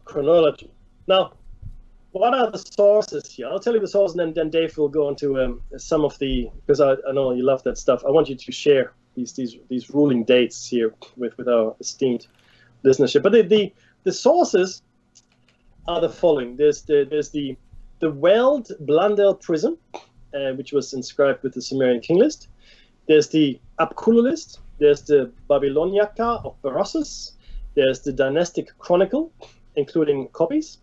B: chronology. Now, what are the sources here? I'll tell you the sources, and then Dave will go into some of the, because I know you love that stuff. I want you to share these ruling dates here with our esteemed listenership. But the sources are the following. There's the Weld Blundell Prism, which was inscribed with the Sumerian king list. There's the Apkulu list. There's the Babyloniaca of Berossus. There's the Dynastic Chronicle, including copies.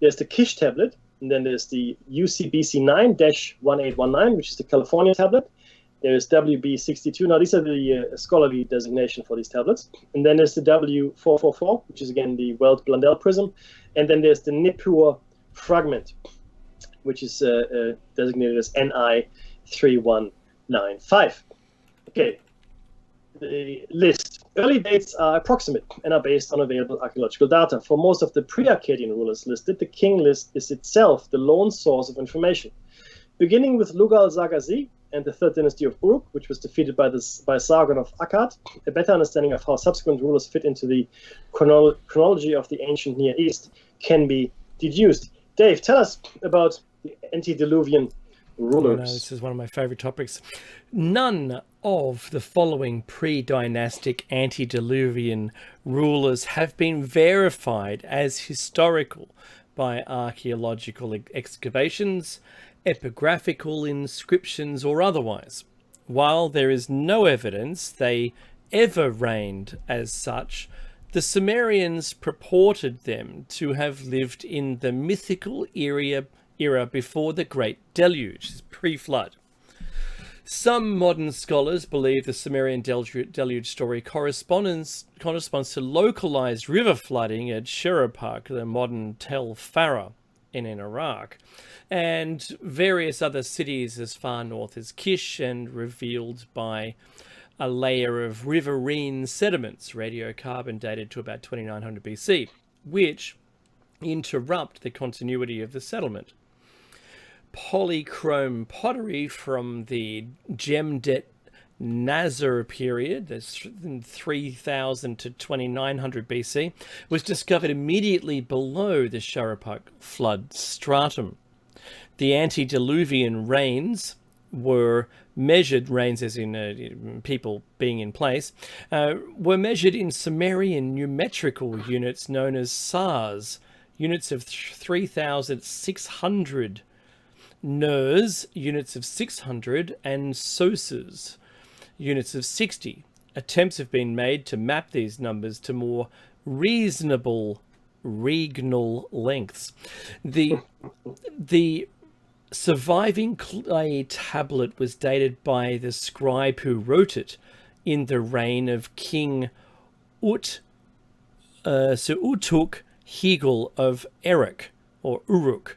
B: There's the Kish tablet. And then there's the UCBC 9-1819, which is the California tablet. There's WB62. Now, these are the scholarly designation for these tablets. And then there's the W444, which is, again, the Weld Blundell Prism. And then there's the Nippur Fragment, which is designated as NI 3195. Okay, the list. Early dates are approximate and are based on available archaeological data. For most of the pre-Akkadian rulers listed, the king list is itself the lone source of information. Beginning with Lugal-Zaghazi and the 3rd dynasty of Uruk, which was defeated by Sargon of Akkad, a better understanding of how subsequent rulers fit into the chronology of the ancient Near East can be deduced. Dave, tell us about the Antediluvian Rulers.
A: No, this is one of my favorite topics. None of the following pre-dynastic antediluvian rulers have been verified as historical by archaeological excavations, epigraphical inscriptions, or otherwise. While there is no evidence they ever reigned as such, The Sumerians purported them to have lived in the mythical era before the Great Deluge, pre-flood. Some modern scholars believe the Sumerian deluge story corresponds to localized river flooding at Shirapak, the modern Tel Farah in Iraq, and various other cities as far north as Kish, and revealed by a layer of riverine sediments, radiocarbon dated to about 2900 BC, which interrupt the continuity of the settlement. Polychrome pottery from the Jemdet Nazar period, that's 3000 to 2900 BC, was discovered immediately below the Sharapak flood stratum. The antediluvian rains were measured, rains as in people being in place, were measured in Sumerian numerical units known as sars, units of 3,600, ners, units of 600, and soses, units of 60. Attempts have been made to map these numbers to more reasonable regnal lengths. The surviving clay tablet was dated by the scribe who wrote it in the reign of King Utuk Hegel of Erech, or Uruk,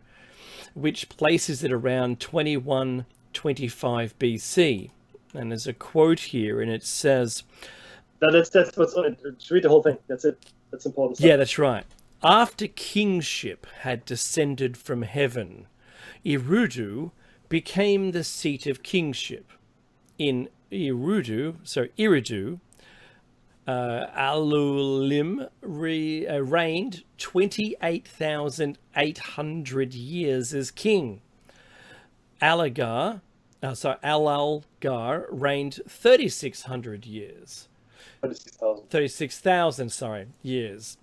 A: which places it around 2125 BC. And there's a quote here, and it says...
B: That's what's on it. Just read the whole thing. That's it. That's important stuff.
A: Yeah, that's right. After kingship had descended from heaven, Eridu became the seat of kingship. In Eridu, Alulim reigned 28,800 years as king. Alalgar reigned 3,600 years. 36,000 years.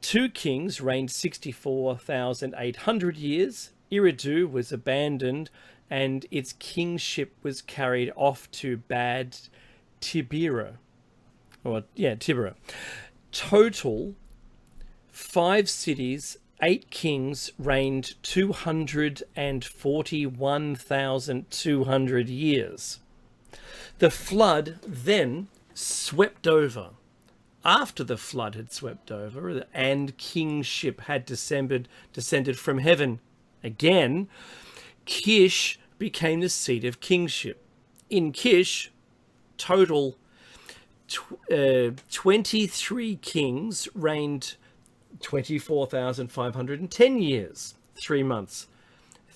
A: Two kings reigned 64,800 years. Eridu was abandoned, and its kingship was carried off to Bad Tibera. Tibera. Total, 5 cities, 8 kings reigned 241,200 years. The flood then swept over. After the flood had swept over and kingship had descended from heaven again, Kish became the seat of kingship. In Kish, total 23 kings reigned 24,510 years, 3 months,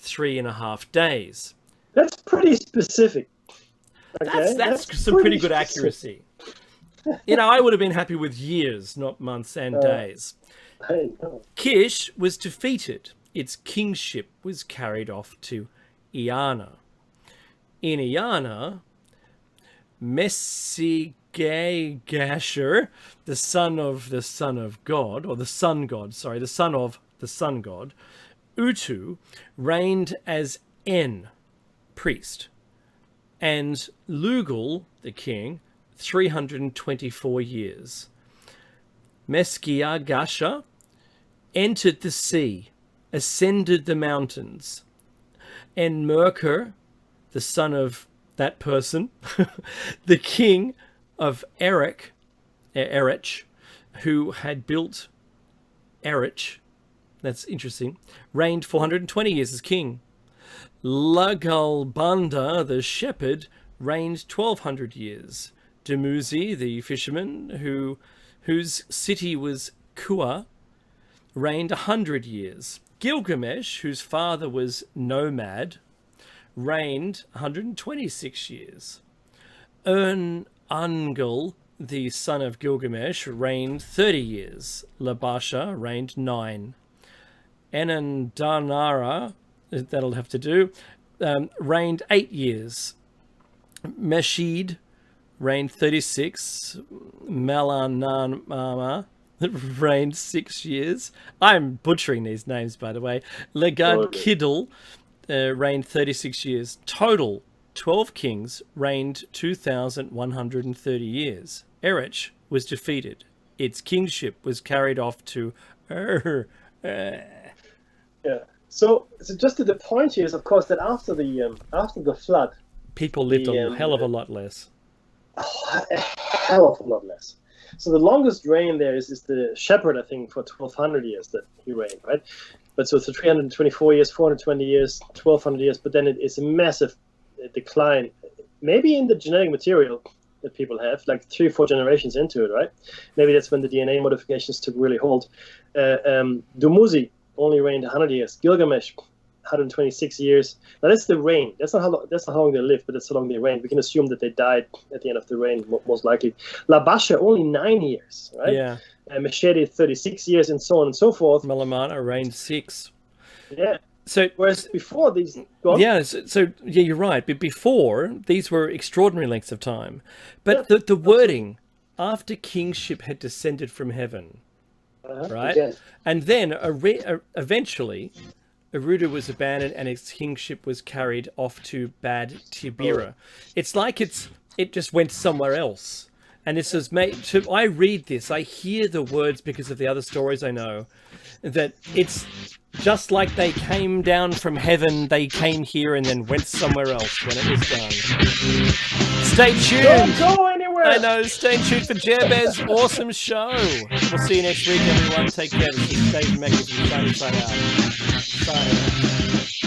A: 3.5 days.
B: That's pretty specific. Okay?
A: That's some pretty good accuracy. I would have been happy with years, not months and days.
B: Hey, no.
A: Kish was defeated. Its kingship was carried off to Eanna. In Eanna, Messigasher, the son of the sun god, Utu, reigned as En, priest, and Lugal, the king, 324 years. Meskiagasha entered the sea, ascended the mountains, and Merkur, the son of that person, the king of Erech, who had built Erech, that's interesting, reigned 420 years as king. Lagalbanda, the shepherd, reigned 1,200 years. Dumuzi, the fisherman, whose city was Kua, reigned 100 years. Gilgamesh, whose father was Nomad, reigned 126 years. Ungul, the son of Gilgamesh, reigned 30 years. Labasha reigned 9. Enandanara, that'll have to do, reigned 8 years. Meshid reigned 36. Melanama reigned 6 years. I'm butchering these names, by the way. Legad Kiddle reigned 36 years. Total, 12 kings reigned 2,130 years. Erech was defeated. its kingship was carried off to.
B: Yeah. So just the point here is, of course, that after the flood,
A: people lived a hell of a lot less.
B: A hell of a lot less. So the longest reign there is the shepherd, I think, for 1,200 years that he reigned, right? But so it's 324 years, 420 years, 1,200 years, but then it is a massive decline, maybe in the genetic material that people have, like 3 or 4 generations into it, right? Maybe that's when the DNA modifications took really hold. Dumuzi only reigned 100 years. Gilgamesh, 126 years. Now that's the reign. That's not how long they lived, but that's how long they reigned. We can assume that they died at the end of the reign, most likely. Labasha, only 9 years, right?
A: Yeah.
B: Meshedi, 36 years, and so on and so forth.
A: Malamana reigned 6.
B: Yeah.
A: So,
B: whereas before these...
A: Yeah, yeah, you're right. But before, these were extraordinary lengths of time. But yeah, the wording, after kingship had descended from heaven, right? Again. And then eventually, Aruda was abandoned and its kingship was carried off to Bad Tibira. It's like it just went somewhere else. And this is I read this, I hear the words because of the other stories I know, that it's just like they came down from heaven, they came here and then went somewhere else when it was done. Stay tuned!
B: Don't go anywhere!
A: I know, stay tuned for Jebez's awesome show. We'll see you next week, everyone. Take care. This is Dave Mackey from Inside Out. Signing out.